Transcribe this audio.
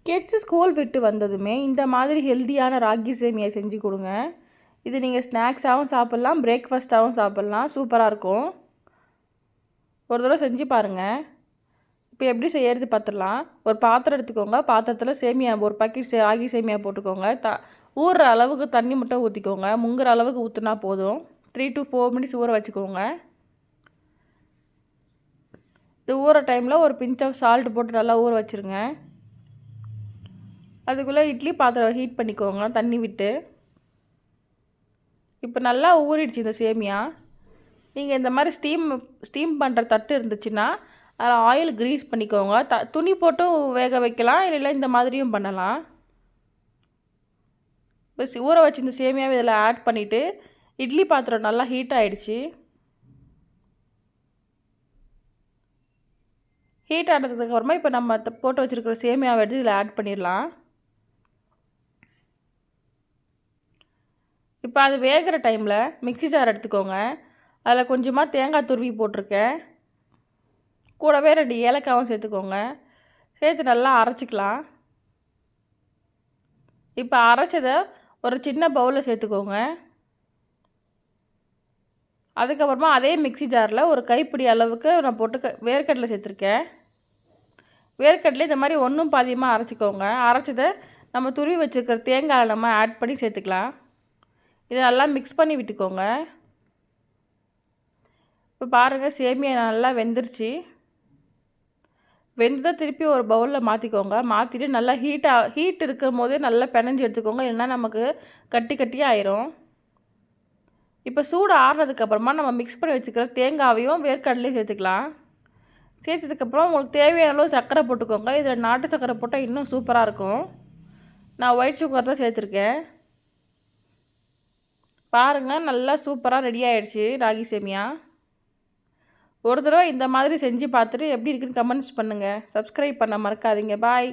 Kids school விட்டு வந்ததுமே இந்த மாதிரி ஹெல்த்தியான ராகி சேமியா செஞ்சு கொடுங்க. இது நீங்கள் ஸ்நாக்ஸாகவும் சாப்பிட்லாம், பிரேக்ஃபாஸ்ட்டாகவும் சாப்பிட்லாம். சூப்பராக இருக்கும். ஒரு தடவை செஞ்சு பாருங்கள். இப்போ எப்படி செய்யறது பார்த்துடலாம். ஒரு பாத்திரம் எடுத்துக்கோங்க. பாத்திரத்தில் சேமியா ஒரு பாக்கெட் ராகி சேமியா போட்டுக்கோங்க. ஊறுற அளவுக்கு தண்ணி மட்டும் ஊற்றிக்கோங்க. முங்குற அளவுக்கு ஊற்றினா போதும். 3 to 4 மினிட்ஸ் ஊற வச்சுக்கோங்க. இது ஊற டைமில் ஒரு பிஞ்ச் ஆஃப் சால்ட் போட்டு நல்லா ஊற வச்சுருங்க. அதுக்குள்ளே இட்லி பாத்திரம் ஹீட் பண்ணிக்கோங்க தண்ணி விட்டு. இப்போ நல்லா ஊறிடுச்சு இந்த சேமியா. நீங்கள் இந்த மாதிரி ஸ்டீம் பண்ணுற தட்டு இருந்துச்சுன்னா அதில் ஆயில் க்ரீஸ் பண்ணிக்கோங்க. துணி போட்டும் வேக வைக்கலாம், இல்லை இந்த மாதிரியும் பண்ணலாம். இப்போ ஊற வச்சு இந்த சேமியாவை இதில் ஆட் பண்ணிவிட்டு இட்லி பாத்திரம் நல்லா ஹீட் ஆகிடுச்சு. ஹீட் ஆனதுக்கப்புறமா இப்போ நம்ம போட்டு வச்சுருக்கிற சேமியாவை எடுத்து இதில் ஆட் பண்ணிடலாம். இப்போ அது வேகிற டைமில் மிக்ஸி ஜார் எடுத்துக்கோங்க. அதில் கொஞ்சமாக தேங்காய் துருவி போட்டிருக்கேன். கூடவே 2 ஏலக்காவும் சேர்த்துக்கோங்க. சேர்த்து நல்லா அரைச்சிக்கலாம். இப்போ அரைச்சதை ஒரு சின்ன பவுலில் சேர்த்துக்கோங்க. அதுக்கப்புறமா அதே மிக்ஸி ஜாரில் ஒரு கைப்பிடி அளவுக்கு நான் போட்டு வேர்க்கடலை சேர்த்துருக்கேன். வேர்க்கடலை இந்த மாதிரி ஒன்றும் பாதியமாக அரைச்சிக்கோங்க. அரைச்சதை நம்ம துருவி வச்சுருக்கிற தேங்காயை நம்ம ஆட் பண்ணி சேர்த்துக்கலாம். இதை நல்லா மிக்ஸ் பண்ணி விட்டுக்கோங்க. இப்போ பாருங்கள், சேமியா நல்லா வெந்துருச்சு. வெந்ததை திருப்பி ஒரு பவுலில் மாற்றிக்கோங்க. மாற்றிட்டு நல்லா ஹீட் இருக்கும் போதே நல்லா பிணைஞ்சி எடுத்துக்கோங்க, இல்லைன்னா நமக்கு கட்டி கட்டியாக ஆயிரும். இப்போ சூடு ஆறுனதுக்கப்புறமா நம்ம மிக்ஸ் பண்ணி வச்சுக்கிற தேங்காவையும் வேர்க்கடலையும் சேர்த்துக்கலாம். சேர்த்ததுக்கப்புறம் உங்களுக்கு தேவையான அளவு சர்க்கரை போட்டுக்கோங்க. இதில் நாட்டு சர்க்கரை போட்டால் இன்னும் சூப்பராக இருக்கும். நான் ஒயிட் சுகர் தான் சேர்த்துருக்கேன். பாருங்கள், நல்லா சூப்பராக ரெடி ஆகிடுச்சு ராகி சேமியா. ஒரு தடவை இந்த மாதிரி செஞ்சு பார்த்துட்டு எப்படி இருக்குன்னு கமெண்ட்ஸ் பண்ணுங்கள். சப்ஸ்கிரைப் பண்ண மறக்காதீங்க. பாய்.